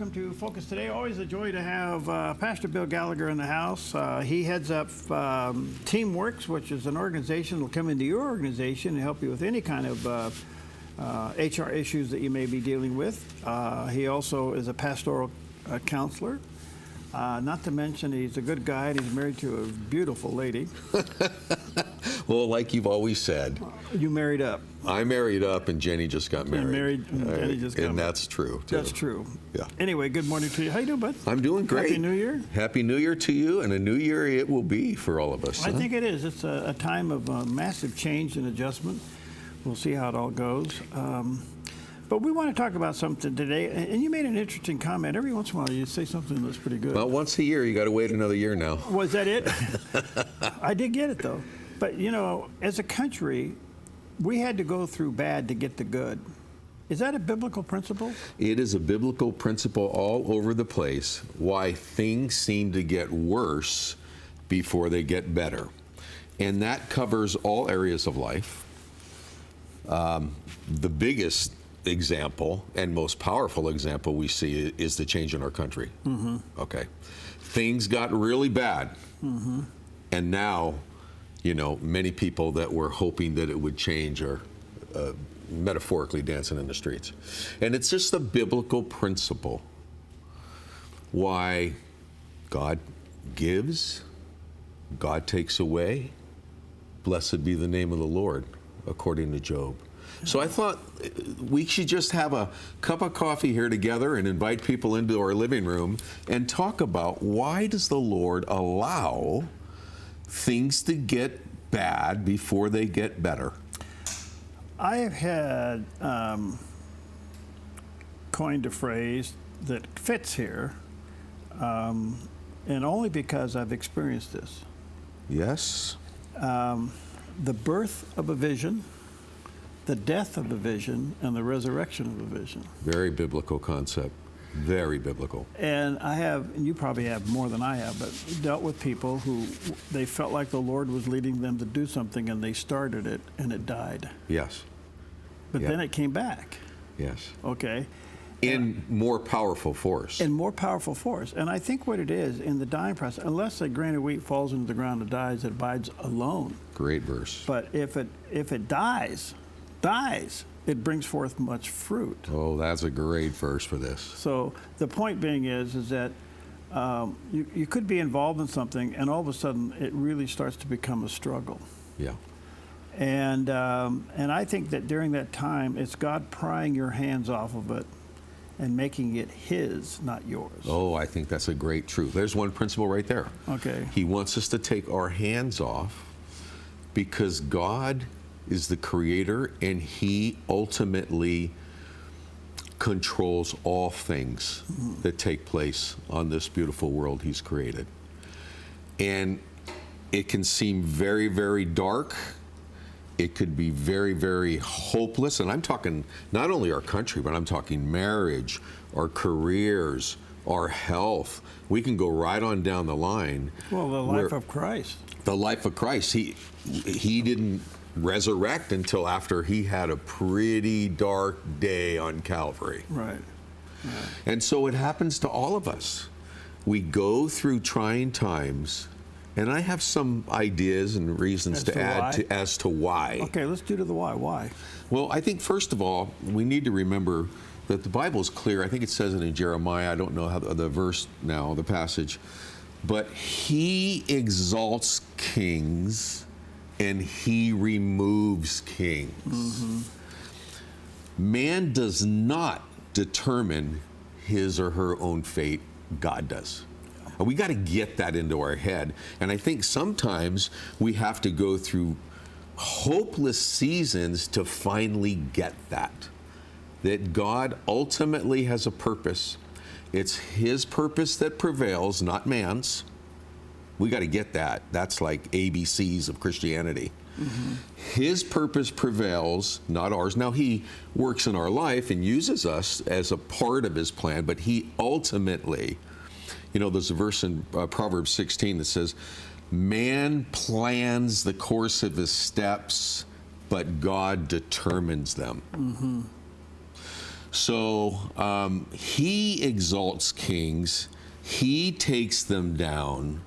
welcome to Focus Today. Always a joy to have Pastor Bill Gallagher in the house. He heads up TeamWorks, which is an organization that will come into your organization and help you with any kind of HR issues that you may be dealing with. He also is a pastoral counselor. Not to mention, he's a good guy, and he's married to a beautiful lady. Well, like you've always said. You married up. I married up, and Jenny just got married. Jenny just got married. And that's true, too. That's true. Yeah. Anyway, good morning to you. How you doing, bud? I'm doing great. Happy New Year. Happy New Year to you, and a new year it will be for all of us. I think it is. It's a time of massive change and adjustment. We'll see how it all goes. But we want to talk about something today, and you made an interesting comment. Every once in a while, you say something that's pretty good. Well, once a year, you got to wait another year now. Was that it? I did get it, though. But, you know, as a country, we had to go through bad to get the good. Is that a biblical principle? It is a biblical principle all over the place, why things seem to get worse before they get better. And that covers all areas of life. The biggest example and most powerful example we see is the change in our country. Mm-hmm. Okay. Things got really bad. Mm-hmm. And now, you know, many people that were hoping that it would change are metaphorically dancing in the streets. And it's just a biblical principle why God gives, God takes away. Blessed be the name of the Lord, according to Job. So I thought we should just have a cup of coffee here together and invite people into our living room and talk about why does the Lord allow things to get bad before they get better? I have had coined a phrase that fits here, and only because I've experienced this. Yes. The birth of a vision, the death of a vision, and the resurrection of a vision. Very biblical concept. Very biblical. And I have, and you probably have more than I have, but dealt with people who they felt like the Lord was leading them to do something, and they started it, and it died. Yes. But then it came back. Yes. Okay. In more powerful force. In more powerful force. And I think what it is, in the dying process, unless a grain of wheat falls into the ground and dies, it abides alone. Great verse. But if it dies, it brings forth much fruit. Oh, that's a great verse for this. So the point being is that you could be involved in something, and all of a sudden it really starts to become a struggle. Yeah. And I think that during that time, it's God prying your hands off of it and making it His, not yours. Oh, I think that's a great truth. There's one principle right there. Okay. He wants us to take our hands off because God is the creator, and He ultimately controls all things that take place on this beautiful world He's created. And it can seem very, very dark. It could be very, very hopeless. And I'm talking not only our country, but I'm talking marriage, our careers, our health. We can go right on down the line. Well, the life of Christ. The life of Christ. He didn't resurrect until after He had a pretty dark day on Calvary. Right. And so it happens to all of us. We go through trying times, and I have some ideas and reasons to add as to why. Okay, let's do to the why. Why? Well, I think first of all, we need to remember that the Bible is clear. I think it says it in Jeremiah. I don't know how the verse now, the passage. But He exalts kings and He removes kings. Mm-hmm. Man does not determine his or her own fate. God does. And we got to get that into our head. And I think sometimes we have to go through hopeless seasons to finally get that God ultimately has a purpose. It's His purpose that prevails, not man's. We got to get that. That's like ABCs of Christianity. Mm-hmm. His purpose prevails, not ours. Now, He works in our life and uses us as a part of His plan, but He ultimately, you know, there's a verse in Proverbs 16 that says, man plans the course of his steps, but God determines them. Mm-hmm. So he exalts kings. He takes them down.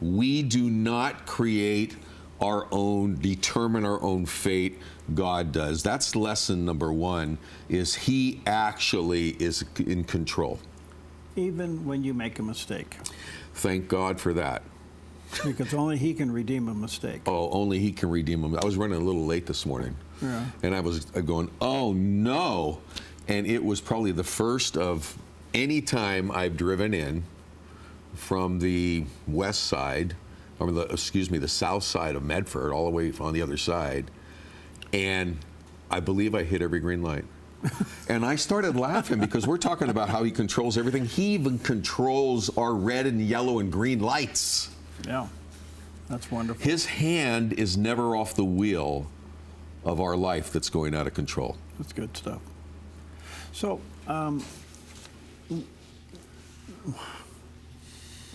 We do not create our own, determine our own fate. God does. That's lesson number one, is he actually is in control. Even when you make a mistake. Thank God for that. Because only he can redeem a mistake. Oh, only he can redeem them. I was running a little late this morning. Yeah. And I was going, oh no. And it was probably the first of any time I've driven in from the west side, or the south side of Medford, all the way on the other side. And I believe I hit every green light. And I started laughing because we're talking about how he controls everything. He even controls our red and yellow and green lights. Yeah, that's wonderful. His hand is never off the wheel of our life that's going out of control. That's good stuff. So,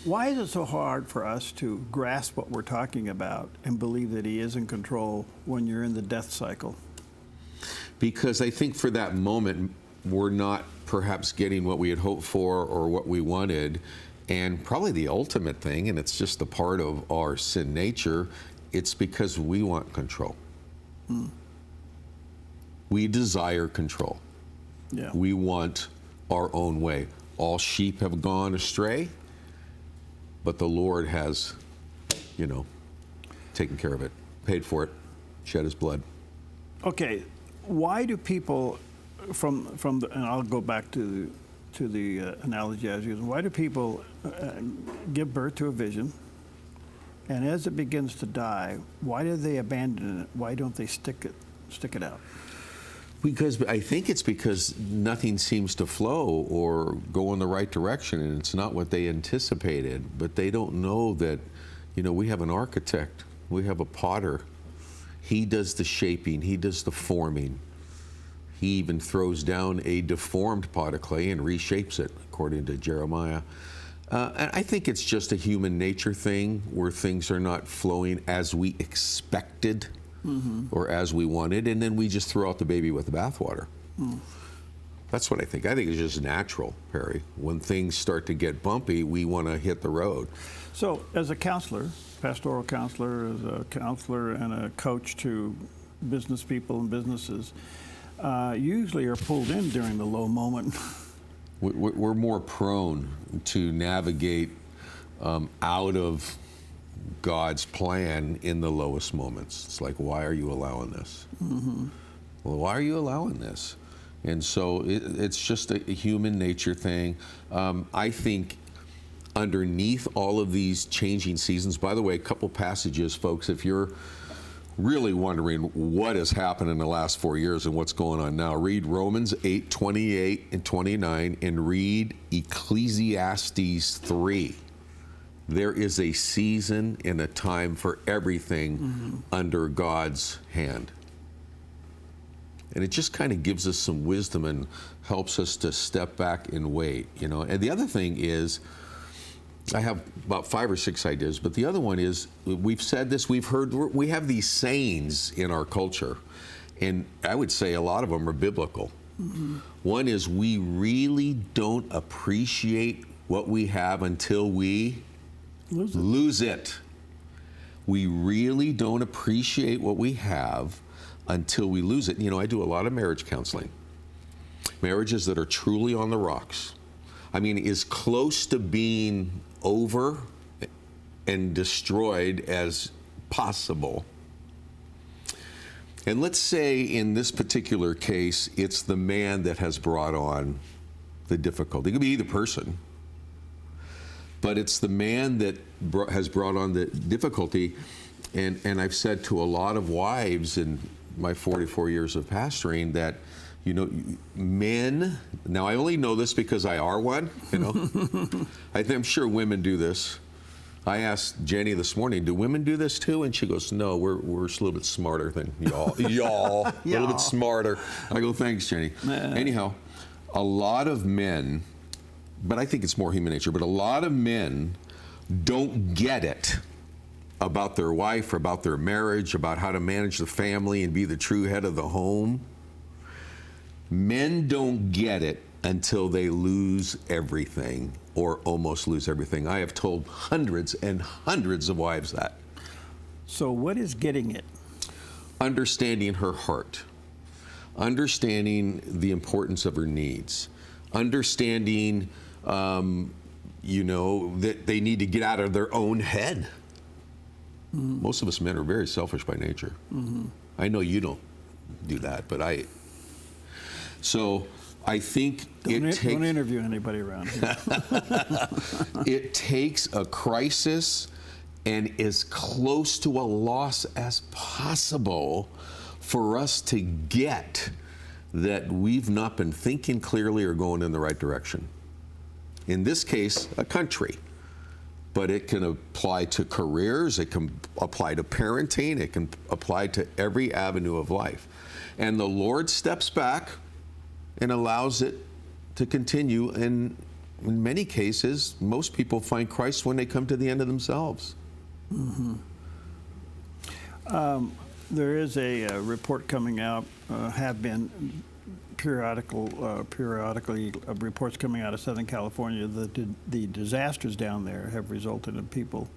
why is it so hard for us to grasp what we're talking about and believe that he is in control when you're in the death cycle? Because I think for that moment, we're not perhaps getting what we had hoped for or what we wanted. And probably the ultimate thing, and it's just a part of our sin nature, it's because we want control. We desire control. Yeah. We want our own way. All sheep have gone astray, but the Lord has, taken care of it, paid for it, shed his blood. Okay, why do people, and I'll go back to the analogy I was using, why do people give birth to a vision, and as it begins to die, why do they abandon it? Why don't they stick it out? Because I think it's because nothing seems to flow or go in the right direction, and it's not what they anticipated. But they don't know that, we have an architect, we have a potter. He does the shaping, he does the forming. He even throws down a deformed pot of clay and reshapes it, according to Jeremiah. And I think it's just a human nature thing where things are not flowing as we expected. Or as we wanted, and then we just throw out the baby with the bathwater. That's what I think. I think it's just natural, Perry. When things start to get bumpy, we want to hit the road. So, as a counselor, pastoral counselor, as a counselor and a coach to business people and businesses, usually are pulled in during the low moment. We're more prone to navigate out of God's plan in the lowest moments. It's like, why are you allowing this? Well, why are you allowing this? And so it's just a human nature thing. I think underneath all of these changing seasons, by the way, a couple passages, folks, if you're really wondering what has happened in the last 4 years and what's going on now, read Romans 8:28 and 29 and read Ecclesiastes 3. There is a season and a time for everything under God's hand. And it just kind of gives us some wisdom and helps us to step back and wait, And the other thing is, I have about 5 or 6 ideas, but the other one is, we've said this, we've heard, we have these sayings in our culture, and I would say a lot of them are biblical. One is, we really don't appreciate what we have until we lose it. We really don't appreciate what we have until we lose it. I do a lot of marriage counseling. Marriages that are truly on the rocks. I mean, as close to being over and destroyed as possible. And let's say in this particular case, it's the man that has brought on the difficulty. It could be either person. But it's the man that has brought on the difficulty. And I've said to a lot of wives in my 44 years of pastoring that, men, now I only know this because I are one, I'm sure women do this. I asked Jenny this morning, do women do this too? And she goes, no, we're just a little bit smarter than y'all. A little bit smarter. I go, thanks, Jenny. Anyhow, a lot of men, but I think it's more human nature, but a lot of men don't get it about their wife, or about their marriage, about how to manage the family and be the true head of the home. Men don't get it until they lose everything or almost lose everything. I have told hundreds and hundreds of wives that. So what is getting it? Understanding her heart, understanding the importance of her needs, understanding, that they need to get out of their own head. Mm-hmm. Most of us men are very selfish by nature. Mm-hmm. I know you don't do that, but So I think don't interview anybody around here. It takes a crisis and as close to a loss as possible for us to get that we've not been thinking clearly or going in the right direction. In this case, a country. But it can apply to careers, it can apply to parenting, it can apply to every avenue of life. And the Lord steps back and allows it to continue. And in many cases, most people find Christ when they come to the end of themselves. Mm-hmm. There is a report coming out, have been periodically reports coming out of Southern California that the disasters down there have resulted in people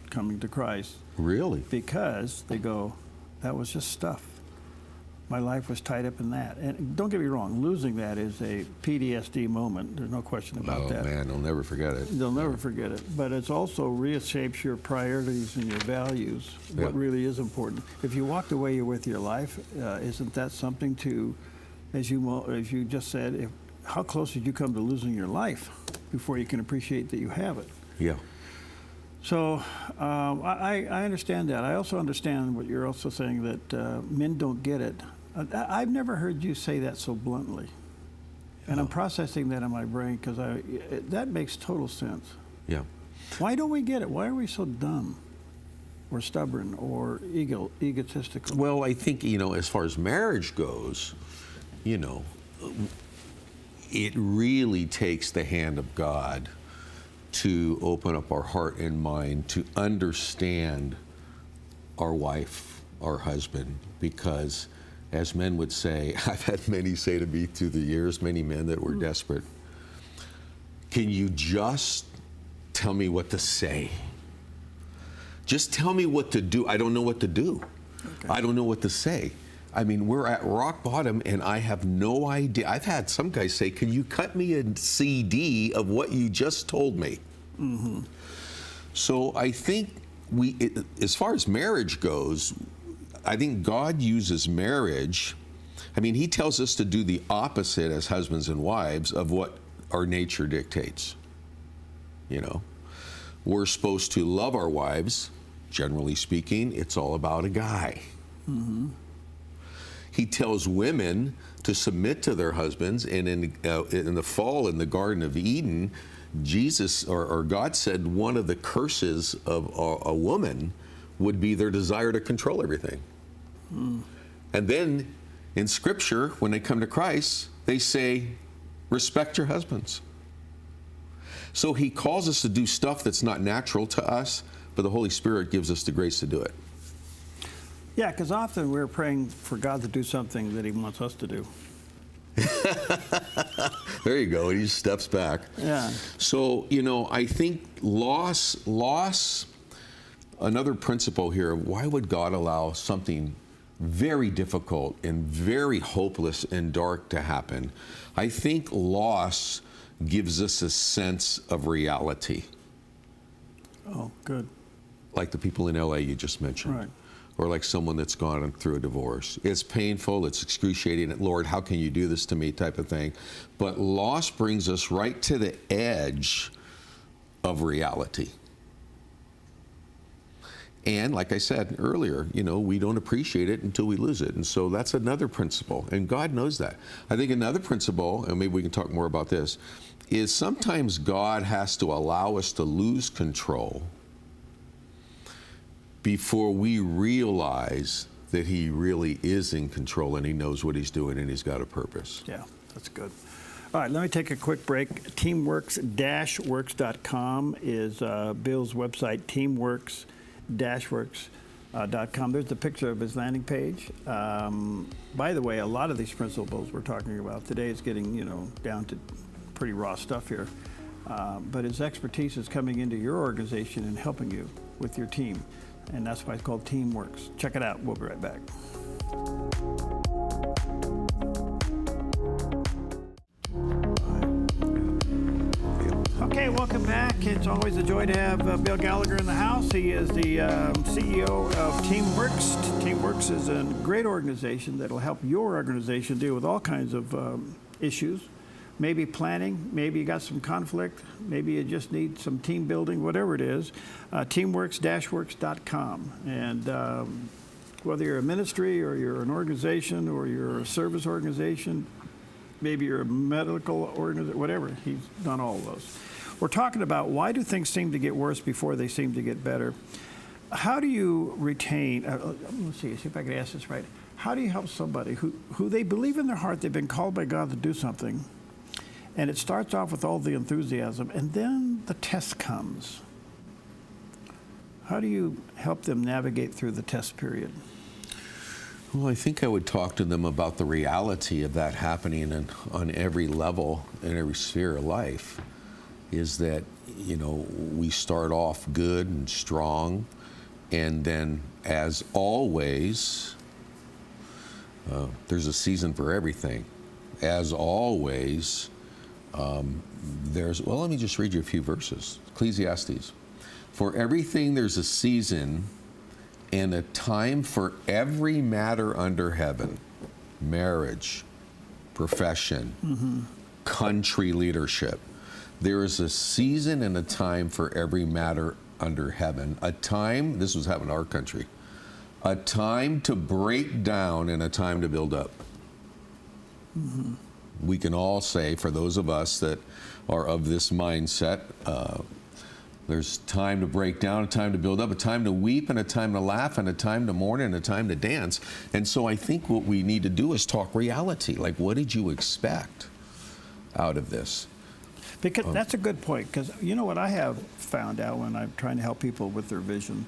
coming to Christ. Really? Because they go, that was just stuff. My life was tied up in that. And don't get me wrong, losing that is a PTSD moment. There's no question about that. Oh, man, they'll never forget it. They'll never forget it. But it also reshapes your priorities and your values, what really is important. If you walked away with your life, isn't that something to, as you just said, how close did you come to losing your life before you can appreciate that you have it? Yeah. So I understand that. I also understand what you're also saying, that men don't get it. I've never heard you say that so bluntly. And I'm processing that in my brain because that makes total sense. Yeah. Why don't we get it? Why are we so dumb or stubborn or egotistical? Well, I think, as far as marriage goes, it really takes the hand of God to open up our heart and mind to understand our wife, our husband, because as men would say, I've had many say to me through the years, many men that were desperate, can you just tell me what to say? Just tell me what to do. I don't know what to do. Okay. I don't know what to say. I mean, we're at rock bottom, and I have no idea. I've had some guys say, can you cut me a CD of what you just told me? Mm-hmm. So I think as far as marriage goes, I think God uses marriage. I mean, he tells us to do the opposite as husbands and wives of what our nature dictates. We're supposed to love our wives. Generally speaking, it's all about a guy. Mm-hmm. He tells women to submit to their husbands, and in the fall in the Garden of Eden, Jesus or God said one of the curses of a woman would be their desire to control everything. Mm. And then in Scripture, when they come to Christ, they say, respect your husbands. So he calls us to do stuff that's not natural to us, but the Holy Spirit gives us the grace to do it. Yeah, because often we're praying for God to do something that he wants us to do. There you go. He steps back. Yeah. So, I think loss, another principle here, why would God allow something very difficult and very hopeless and dark to happen? I think loss gives us a sense of reality. Oh, good. Like the people in LA you just mentioned. Right. Or like someone that's gone through a divorce. It's painful, it's excruciating. Lord, how can you do this to me, type of thing. But loss brings us right to the edge of reality. And like I said earlier, we don't appreciate it until we lose it. And so that's another principle. And God knows that. I think another principle, and maybe we can talk more about this, is sometimes God has to allow us to lose control before we realize that he really is in control and he knows what he's doing and he's got a purpose. Yeah, that's good. All right, let me take a quick break. Teamworks-works.com is Bill's website, teamworks-works. .com. There's a picture of his landing page. By the way, a lot of these principles we're talking about today is getting, down to pretty raw stuff here. But his expertise is coming into your organization and helping you with your team. And that's why it's called TeamWorks. Check it out. We'll be right back. Okay, welcome back. It's always a joy to have Bill Gallagher in the house. He is the CEO of TeamWorks. TeamWorks is a great organization that will help your organization deal with all kinds of issues. Maybe planning, maybe you got some conflict, maybe you just need some team building, whatever it is. Teamworks-works.com. And whether you're a ministry or you're an organization or you're a service organization, maybe you're a medical organization, whatever, he's done all of those. We're talking about why do things seem to get worse before they seem to get better. How do you retain, let's see if I can ask this right. How do you help somebody who they believe in their heart they've been called by God to do something, and it starts off with all the enthusiasm, and then the test comes? How do you help them navigate through the test period? Well, I think I would talk to them about the reality of that happening on every level, in every sphere of life, is that, we start off good and strong, and then, as always, there's a season for everything. As always, let me just read you a few verses. Ecclesiastes. For everything there's a season and a time for every matter under heaven. Marriage, profession, country leadership. There is a season and a time for every matter under heaven. A time, this was happening in our country, a time to break down and a time to build up. We can all say, for those of us that are of this mindset, there's time to break down, a time to build up, a time to weep, and a time to laugh, and a time to mourn, and a time to dance. And so I think what we need to do is talk reality. Like, what did you expect out of this? Because that's a good point, because what I have found out when I'm trying to help people with their vision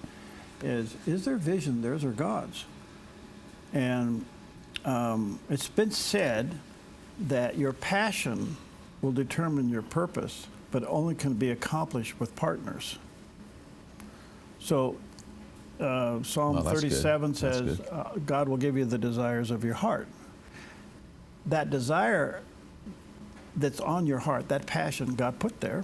is their vision theirs or God's? And it's been said that your passion will determine your purpose, but only can be accomplished with partners. So Psalm 37 says, God will give you the desires of your heart. That desire that's on your heart, that passion God put there,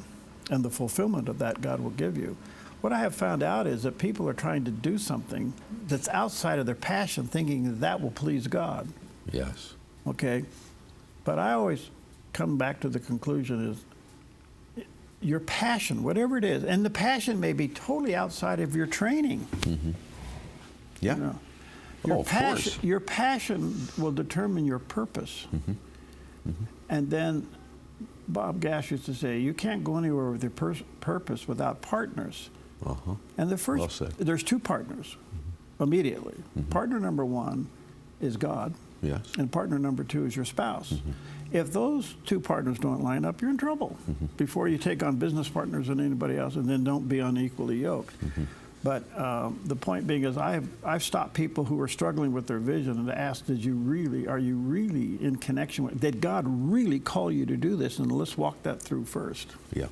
and the fulfillment of that God will give you. What I have found out is that people are trying to do something that's outside of their passion, thinking that will please God. Yes. Okay? But I always come back to the conclusion is your passion, whatever it is, and the passion may be totally outside of your training. Yeah. Your passion will determine your purpose. And then Bob Gash used to say, you can't go anywhere with your purpose without partners. And there's two partners immediately. Partner number one is God. Yes. And partner number two is your spouse. If those two partners don't line up, you're in trouble before you take on business partners and anybody else, and then don't be unequally yoked. But the point being is I've stopped people who are struggling with their vision and asked, are you really in connection with, did God really call you to do this? And let's walk that through first. Yeah.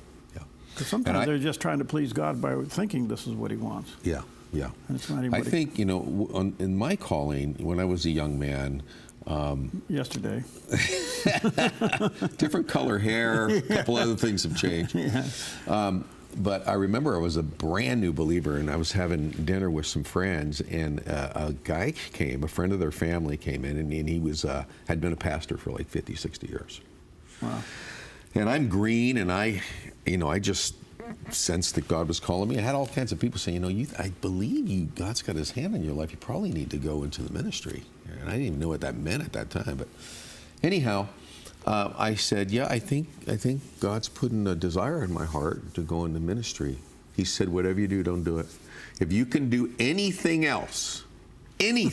Because sometimes they're just trying to please God by thinking this is what he wants. Yeah. And it's not even I think, in my calling, when I was a young man, yesterday. Different color hair, a couple other things have changed. But I remember I was a brand new believer, and I was having dinner with some friends, and a guy came, a friend of their family came in, and he was had been a pastor for like 50, 60 years. Wow. And I'm green, and I just sensed that God was calling me. I had all kinds of people saying, I believe God's got his hand in your life. You probably need to go into the ministry. And I didn't even know what that meant at that time. But anyhow, I said, yeah, I think God's putting a desire in my heart to go into ministry. He said, whatever you do, don't do it. If you can do anything else, do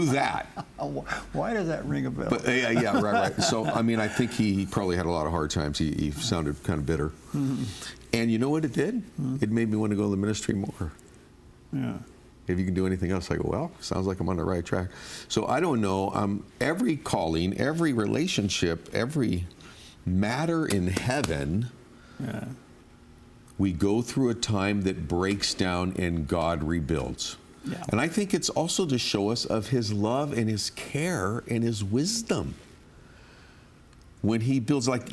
that. Why does that ring a bell? But, yeah, right. So, I think he probably had a lot of hard times. He sounded kind of bitter. And you know what it did? It made me want to go to the ministry more. Yeah. If you can do anything else, I go, well, sounds like I'm on the right track. So I don't know. Every calling, every relationship, every matter in heaven, Yeah. we go through a time that breaks down and God rebuilds. Yeah. And I think it's also to show us of his love and his care and his wisdom. When he builds, like,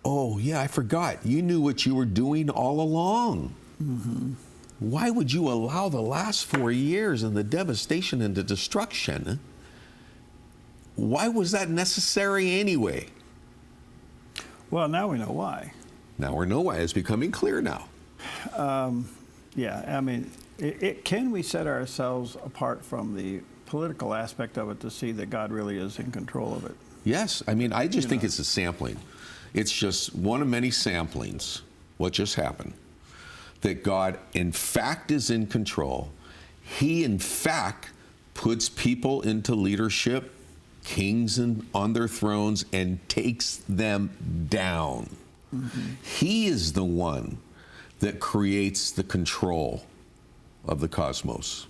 oh, yeah, I forgot. You knew what you were doing all along. Mm-hmm. Why would you allow the last 4 years and the devastation and the destruction? Why was that necessary anyway? Well, now we know why. Now we know why. It's becoming clear now. Yeah, I mean, can we set ourselves apart from the political aspect of it to see that God really is in control of it? Yes. I mean, I just think it's a sampling. It's just one of many samplings, what just happened, that God, in fact, is in control. He, in fact, puts people into leadership, kings on their thrones, and takes them down. Mm-hmm. He is the one that creates the control of the cosmos.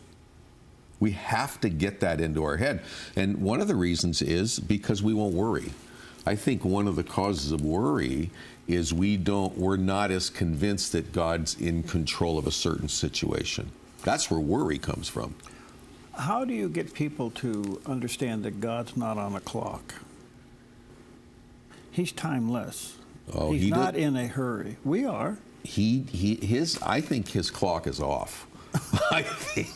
We have to get that into our head. And one of the reasons is because we won't worry. I think one of the causes of worry is we're not as convinced that God's in control of a certain situation. That's where worry comes from. How do you get people to understand that God's not on a clock? He's timeless. Oh, he's not in a hurry. We are. I think his clock is off. I think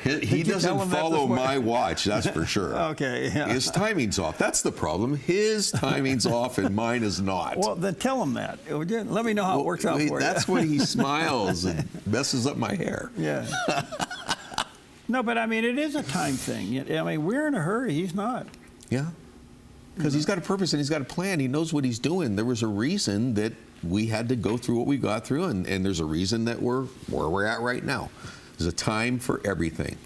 he Did doesn't follow my watch, that's for sure. Okay. Yeah. His timing's off. That's the problem. His timing's off and mine is not. Well, then tell him that. Let me know how it works out for you. That's when he smiles and messes up my hair. Yeah. No, but I mean, it is a time thing. I mean, we're in a hurry. He's not. Yeah. Because he's got a purpose and he's got a plan. He knows what he's doing. There was a reason that we had to go through what we got through, and there's a reason that we're where we're at right now. There's a time for everything.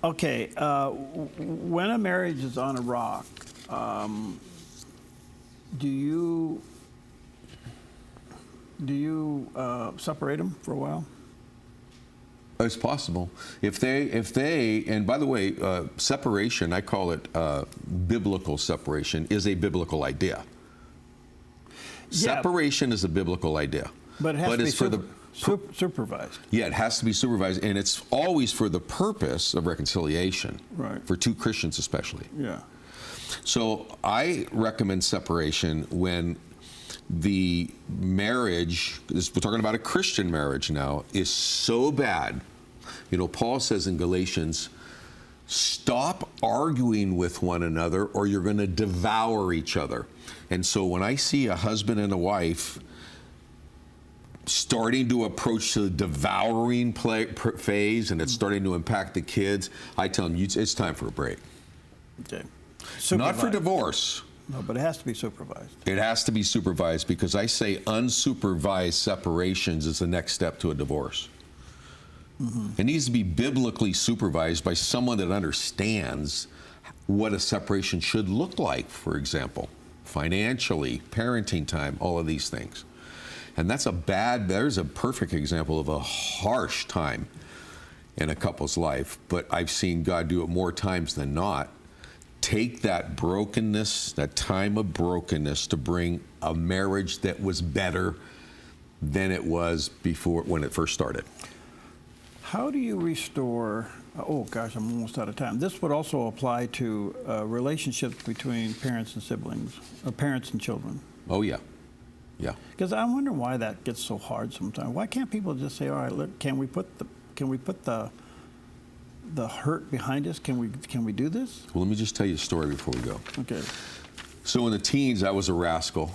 Okay. When a marriage is on a rock, do you separate them for a while? It's possible. If they, and by the way, separation, I call it biblical separation, is a biblical idea. Yeah. Separation is a biblical idea. But it has to be supervised. Yeah, it has to be supervised, and it's always for the purpose of reconciliation. Right. For two Christians especially. Yeah. So I recommend separation when the marriage, we're talking about a Christian marriage now, is so bad. You know, Paul says in Galatians, stop arguing with one another or you're going to devour each other. And so when I see a husband and a wife starting to approach the devouring phase and it's starting to impact the kids, I tell them, it's time for a break. Okay. Not for divorce. No, but it has to be supervised. It has to be supervised because I say unsupervised separations is the next step to a divorce. Mm-hmm. It needs to be biblically supervised by someone that understands what a separation should look like, for example, financially, parenting time, all of these things. And there's a perfect example of a harsh time in a couple's life, but I've seen God do it more times than not. Take that brokenness, that time of brokenness, to bring a marriage that was better than it was before when it first started. How do you restore, oh gosh, I'm almost out of time. This would also apply to relationships between parents and siblings, or parents and children. Oh, yeah. Yeah. Because I wonder why that gets so hard sometimes. Why can't people just say, all right, look, can we put the hurt behind us? Can we do this? Well, let me just tell you a story before we go. Okay. So in the teens, I was a rascal.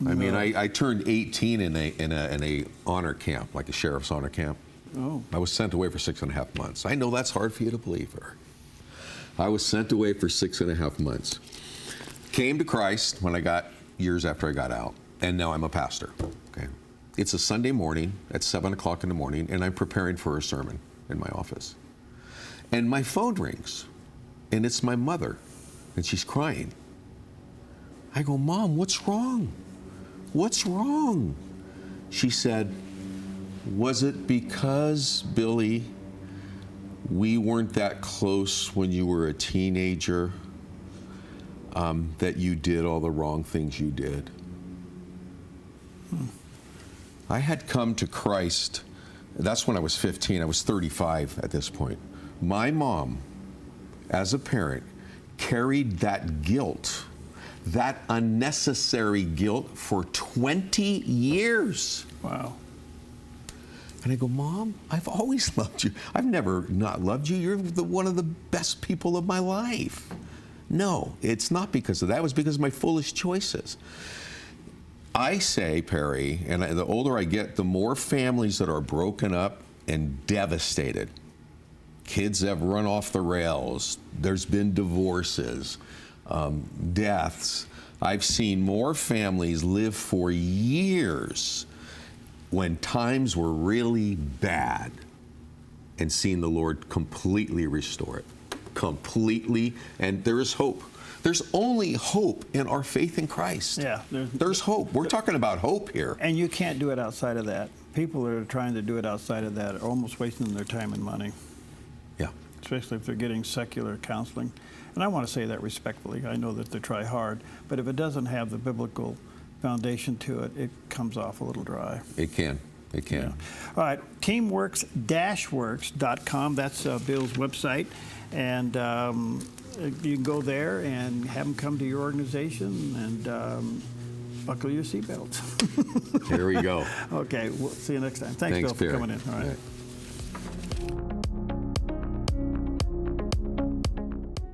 I mean, I turned 18 in a honor camp, like a sheriff's honor camp. Oh. I was sent away for 6.5 months. I know that's hard for you to believe, Eric. I was sent away for 6.5 months. Came to Christ years after I got out, and now I'm a pastor. Okay. It's a Sunday morning at 7 o'clock in the morning, and I'm preparing for a sermon in my office. And my phone rings, and it's my mother, and she's crying. I go, Mom, what's wrong? What's wrong? She said, Was it because, Billy, we weren't that close when you were a teenager, that you did all the wrong things you did? I had come to Christ. That's when I was 15. I was 35 at this point. My mom, as a parent, carried that guilt, that unnecessary guilt, for 20 years. Wow. And I go, Mom, I've always loved you. I've never not loved you. You're one of the best people of my life. No, it's not because of that. It was because of my foolish choices. I say, Perry, and the older I get, the more families that are broken up and devastated. Kids have run off the rails. There's been divorces, deaths. I've seen more families live for years when times were really bad, and seen the Lord completely restore it. Completely, and there is hope. There's only hope in our faith in Christ. Yeah. There's hope. We're talking about hope here. And you can't do it outside of that. People that are trying to do it outside of that are almost wasting their time and money. Yeah. Especially if they're getting secular counseling. And I want to say that respectfully. I know that they try hard, but if it doesn't have the biblical foundation to it, it comes off a little dry. It can. It can. Yeah. All right, teamworks-works.com. That's Bill's website. And you can go there and have them come to your organization and buckle your seatbelts. There we go. Okay, we'll see you next time. Thanks, Bill, for Perry. coming in. All right.